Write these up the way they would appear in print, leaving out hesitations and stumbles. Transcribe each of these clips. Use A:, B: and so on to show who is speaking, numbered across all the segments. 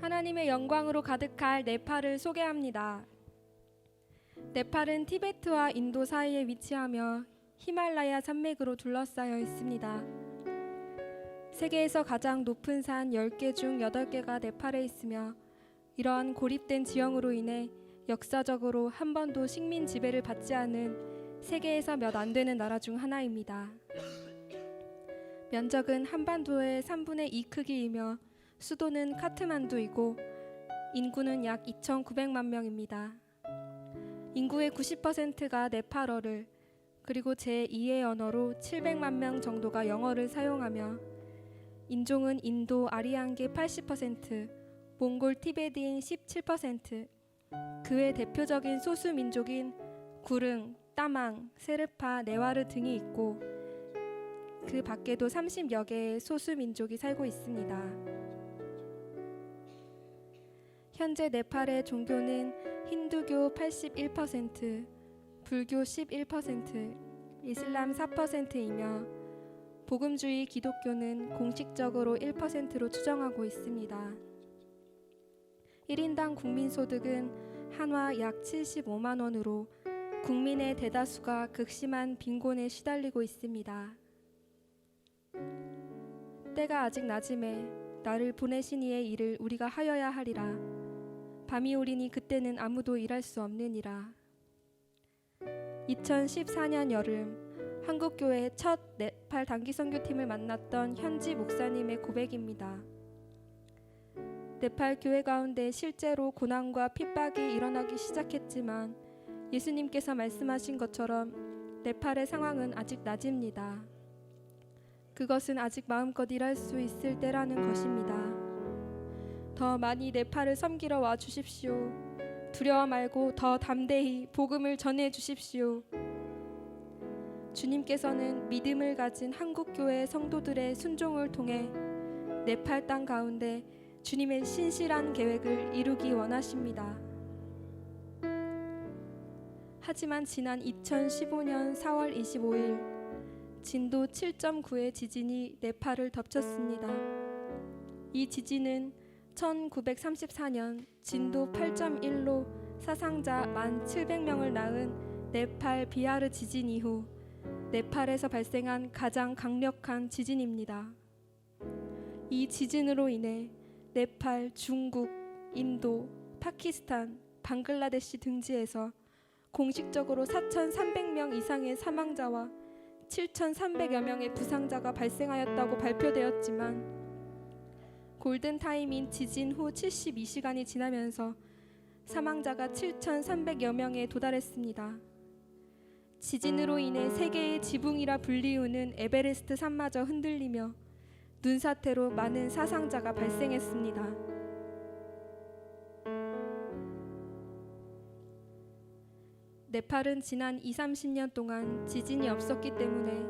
A: 하나님의 영광으로 가득할 네팔을 소개합니다. 네팔은 티베트와 인도 사이에 위치하며 히말라야 산맥으로 둘러싸여 있습니다. 세계에서 가장 높은 산 10개 중 8개가 네팔에 있으며 이러한 고립된 지형으로 인해 역사적으로 한 번도 식민 지배를 받지 않은 세계에서 몇 안 되는 나라 중 하나입니다. 면적은 한반도의 3분의 2 크기이며 수도는 카트만두이고 인구는 약 2,900만 명입니다. 인구의 90%가 네팔어를 그리고 제2의 언어로 700만 명 정도가 영어를 사용하며 인종은 인도 아리안계 80%, 몽골 티베트인 17%, 그 외 대표적인 소수 민족인 구릉, 따망, 세르파, 네와르 등이 있고 그 밖에도 30여 개의 소수 민족이 살고 있습니다. 현재 네팔의 종교는 힌두교 81%, 불교 11%, 이슬람 4%이며 복음주의 기독교는 공식적으로 1%로 추정하고 있습니다. 1인당 국민소득은 한화 약 75만 원으로 국민의 대다수가 극심한 빈곤에 시달리고 있습니다. 때가 아직 낮음에 나를 보내신 이의 일을 우리가 하여야 하리라. 밤이 오리니 그때는 아무도 일할 수 없느니라. 2014년 여름 한국교회 첫 네팔 단기선교팀을 만났던 현지 목사님의 고백입니다. 네팔 교회 가운데 실제로 고난과 핍박이 일어나기 시작했지만 예수님께서 말씀하신 것처럼 네팔의 상황은 아직 낮입니다. 그것은 아직 마음껏 일할 수 있을 때라는 것입니다. 더 많이 네팔을 섬기러 와 주십시오. 두려워 말고 더 담대히 복음을 전해 주십시오. 주님께서는 믿음을 가진 한국교회 성도들의 순종을 통해 네팔 땅 가운데 주님의 신실한 계획을 이루기 원하십니다. 하지만 지난 2015년 4월 25일 진도 7.9의 지진이 네팔을 덮쳤습니다. 이 지진은 1934년 진도 8.1로 사상자 1,700명을 낳은 네팔 비하르 지진 이후 네팔에서 발생한 가장 강력한 지진입니다. 이 지진으로 인해 네팔, 중국, 인도, 파키스탄, 방글라데시 등지에서 공식적으로 4,300명 이상의 사망자와 7,300여 명의 부상자가 발생하였다고 발표되었지만 골든타임인 지진 후 72시간이 지나면서 사망자가 7,300여 명에 도달했습니다. 지진으로 인해 세계의 지붕이라 불리우는 에베레스트 산마저 흔들리며 눈사태로 많은 사상자가 발생했습니다. 네팔은 지난 20-30년 동안 지진이 없었기 때문에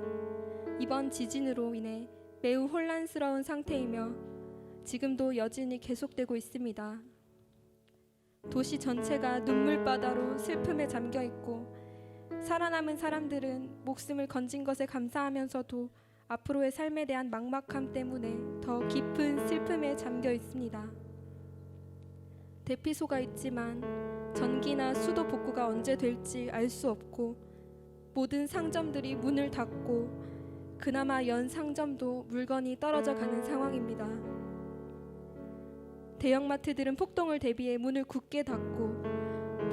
A: 이번 지진으로 인해 매우 혼란스러운 상태이며 지금도 여진이 계속되고 있습니다. 도시 전체가 눈물바다로 슬픔에 잠겨 있고 살아남은 사람들은 목숨을 건진 것에 감사하면서도 앞으로의 삶에 대한 막막함 때문에 더 깊은 슬픔에 잠겨 있습니다. 대피소가 있지만 전기나 수도 복구가 언제 될지 알 수 없고 모든 상점들이 문을 닫고 그나마 연 상점도 물건이 떨어져 가는 상황입니다. 대형마트들은 폭동을 대비해 문을 굳게 닫고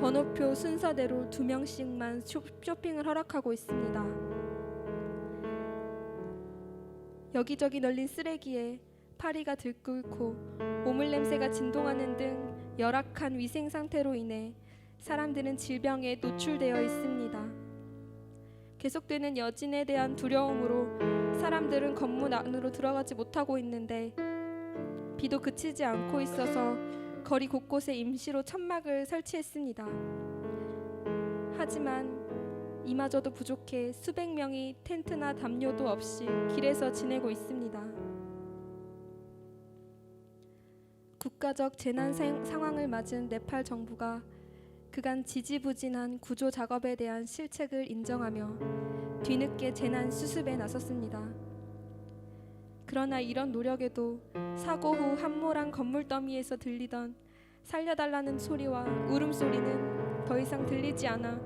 A: 번호표 순서대로 2명씩만 쇼핑을 허락하고 있습니다. 여기저기 널린 쓰레기에 파리가 들끓고 오물 냄새가 진동하는 등 열악한 위생 상태로 인해 사람들은 질병에 노출되어 있습니다. 계속되는 여진에 대한 두려움으로 사람들은 건물 안으로 들어가지 못하고 있는데 비도 그치지 않고 있어서 거리 곳곳에 임시로 천막을 설치했습니다. 하지만 이마저도 부족해 수백 명이 텐트나 담요도 없이 길에서 지내고 있습니다. 국가적 재난 상황을 맞은 네팔 정부가 그간 지지부진한 구조 작업에 대한 실책을 인정하며 뒤늦게 재난 수습에 나섰습니다. 그러나 이런 노력에도 사고 후 함몰한 건물 더미에서 들리던 살려달라는 소리와 울음소리는 더 이상 들리지 않아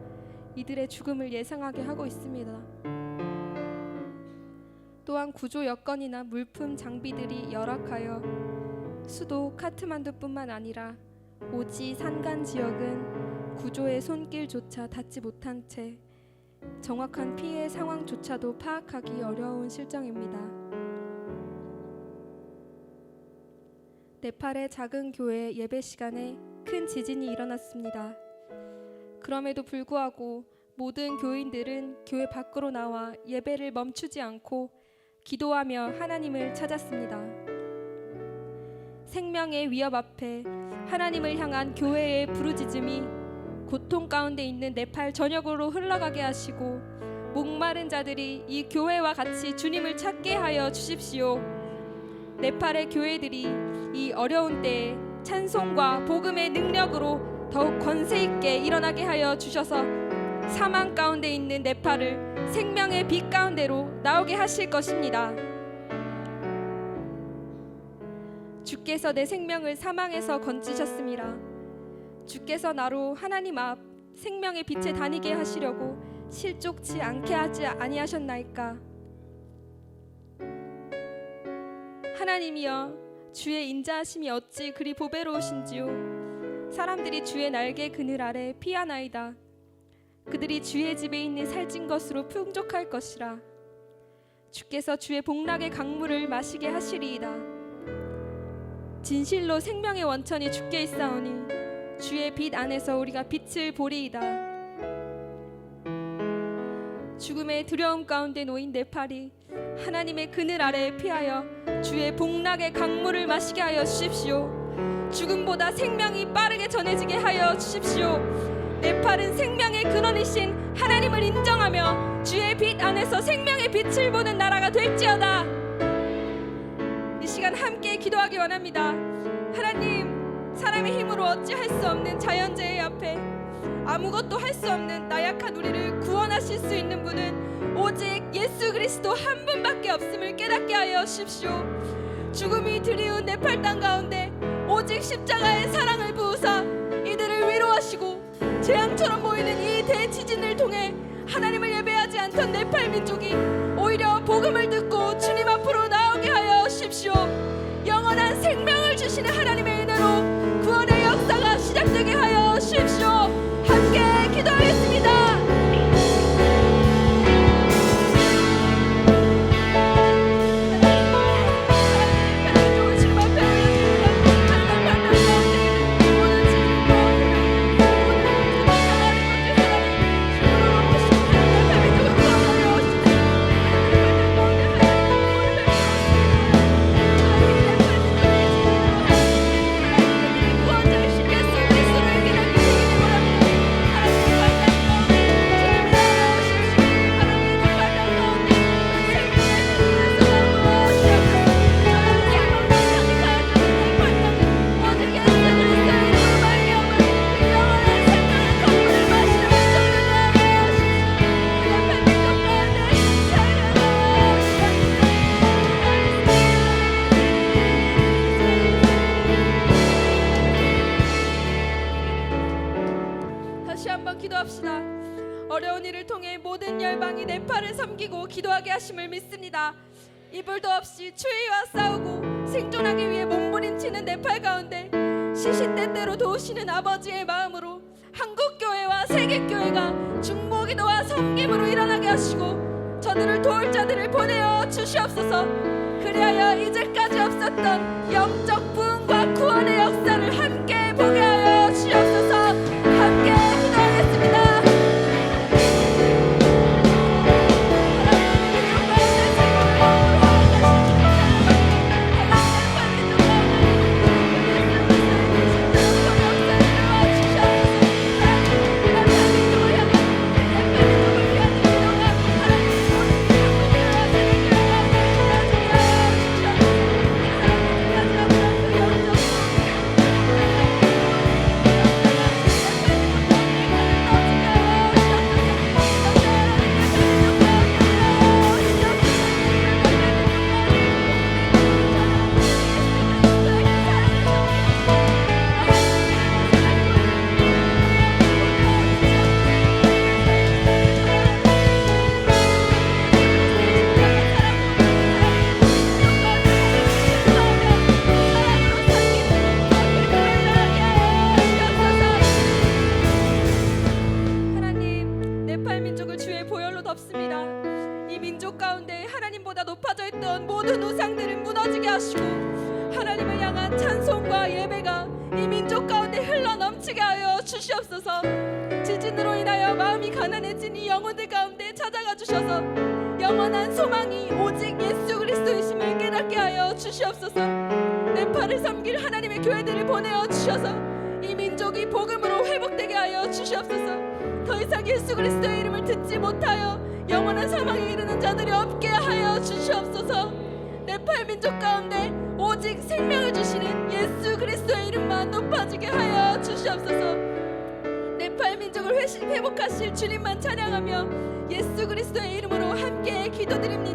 A: 이들의 죽음을 예상하게 하고 있습니다. 또한 구조 여건이나 물품 장비들이 열악하여 수도 카트만두뿐만 아니라 오지 산간 지역은 구조의 손길조차 닿지 못한 채 정확한 피해 상황조차도 파악하기 어려운 실정입니다. 네팔의 작은 교회 예배 시간에 큰 지진이 일어났습니다. 그럼에도 불구하고 모든 교인들은 교회 밖으로 나와 예배를 멈추지 않고 기도하며 하나님을 찾았습니다. 생명의 위협 앞에 하나님을 향한 교회의 부르짖음이 고통 가운데 있는 네팔 전역으로 흘러가게 하시고 목마른 자들이 이 교회와 같이 주님을 찾게 하여 주십시오. 네팔의 교회들이 이 어려운 때에 찬송과 복음의 능력으로 더욱 권세 있게 일어나게 하여 주셔서 사망 가운데 있는 네팔을 생명의 빛 가운데로 나오게 하실 것입니다. 주께서 내 생명을 사망에서 건지셨습니다. 주께서 나로 하나님 앞 생명의 빛에 다니게 하시려고 실족치 않게 하지 아니하셨나이까. 하나님이여, 주의 인자하심이 어찌 그리 보배로우신지요. 사람들이 주의 날개 그늘 아래 피하나이다. 그들이 주의 집에 있는 살찐 것으로 풍족할 것이라. 주께서 주의 복락의 강물을 마시게 하시리이다. 진실로 생명의 원천이 주께 있사오니 주의 빛 안에서 우리가 빛을 보리이다. 죽음의 두려움 가운데 놓인 네팔이 하나님의 그늘 아래에 피하여 주의 복락의 강물을 마시게 하여 주십시오. 죽음보다 생명이 빠르게 전해지게 하여 주십시오. 네팔은 생명의 근원이신 하나님을 인정하며 주의 빛 안에서 생명의 빛을 보는 나라가 될지어다. 이 시간 함께 기도하기 원합니다. 하나님, 사람의 힘으로 어찌할 수 없는 자연재해 앞에 아무것도 할 수 없는 나약한 우리를 구원하실 수 있는 분은 오직 예수 그리스도 한 분밖에 없음을 깨닫게 하여 주십시오. 죽음이 드리운 네팔 땅 가운데 오직 십자가의 사랑을 부으사 이들을 위로하시고 재앙처럼 보이는 이 대지진을 통해 하나님을 예배하지 않던 네팔 민족이 오히려 복음을 듣고 주님 앞으로 나오게 하여 주십시오. 영원한 생명을 주시는 하나님의 은혜로 구원의 역사가 시작되게 하여 주십시오. 함께 기도하겠습니다. 기도합시다. 어려운 일을 통해 모든 열방이 네팔을 섬기고 기도하게 하심을 믿습니다. 이불도 없이 추위와 싸우고 생존하기 위해 몸부림치는 네팔 가운데 시시때때로 도우시는 아버지의 마음으로 한국교회와 세계교회가 중보기도와 섬김으로 일어나게 하시고 저들을 도울 자들을 보내어 주시옵소서. 그리하여 이제까지 없었던 영적 부흥과 구원의 역사를 함께 보게 하여 주시옵소서. 함께 기도하겠습니다. 찬송과 예배가 이 민족 가운데 흘러넘치게 하여 주시옵소서. 지진으로 인하여 마음이 가난해진 이 영혼들 가운데 찾아가 주셔서 영원한 소망이 오직 예수 그리스도이심을 깨닫게 하여 주시옵소서. 네팔을 섬길 하나님의 교회들을 보내어 주셔서 이 민족이 복음으로 회복되게 하여 주시옵소서. 더 이상 예수 그리스도의 이름을 듣지 못하여 영원한 사망에 이르는 자들이 없게 하여 주시옵소서. 네팔 민족 가운데 오직 생명을 주시는 예수 그리스도의 이름만 높아지게 하여 주시옵소서. 네팔 민족을 회복하실 주님만 찬양하며 예수 그리스도의 이름으로 함께 기도드립니다.